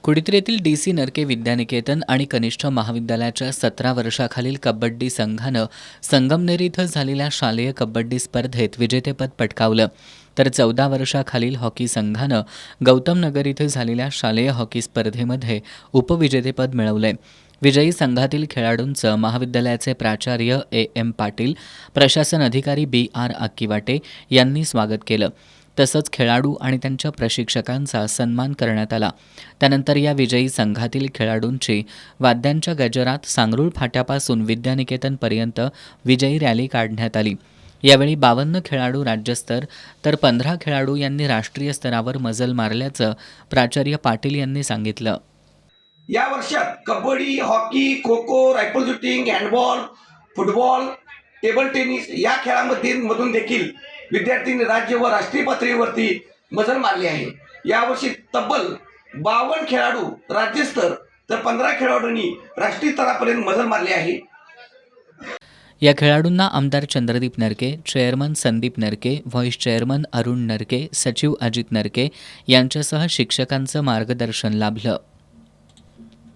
कुडितरी येथील डी.सी. नरके विद्यानिकेतन आणि कनिष्ठ महाविद्यालयाच्या 17 वर्षाखालील कबड्डी संघानं संगमनेर इथं झालेल्या शालेय कबड्डी स्पर्धेत विजेतेपद पटकावलं, तर 14 वर्षाखालील हॉकी संघानं गौतम नगर इथं झालेल्या शालेय हॉकी स्पर्धेमध्ये उपविजेतेपद मिळवलंय. विजयी संघातील खेळाडूंचं महाविद्यालयाचे प्राचार्य A.M. पाटील, प्रशासन अधिकारी B.R. आक्कीवाटे यांनी स्वागत केलं. तसंच खेळाडू आणि त्यांच्या प्रशिक्षकांचा सन्मान करण्यात आला. त्यानंतर या विजयी संघातील खेळाडूंची वाद्यांच्या गजरात सांगरूळ फाट्यापासून विद्यानिकेतनपर्यंत विजयी रॅली काढण्यात आली. यावेळी 52 खेळाडू राज्यस्तर तर 15 खेळाडू यांनी राष्ट्रीय स्तरावर मजल मारल्याचं प्राचार्य पाटील यांनी सांगितलं. या वर्षात kabaddi, hockey, kho kho, rifle shooting, handball, football, table tennis या खेळांमधून देखील विद्यार्थ्यांनी राज्य व राष्ट्रीय पातळीवरती मजल मारली आहे. यावर्षी तब्बल 52 खेळाडू राज्यस्तर तर 15 खेळाडूंनी राष्ट्रीय स्तरापर्यंत मजल मारली आहे. या खेळाडूंना आमदार चंद्रदीप नरके, चेअरमन संदीप नरके, व्हाईस चेअरमन अरुण नरके, सचिव अजित नरके यांच्यासह शिक्षकांचं मार्गदर्शन लाभलं.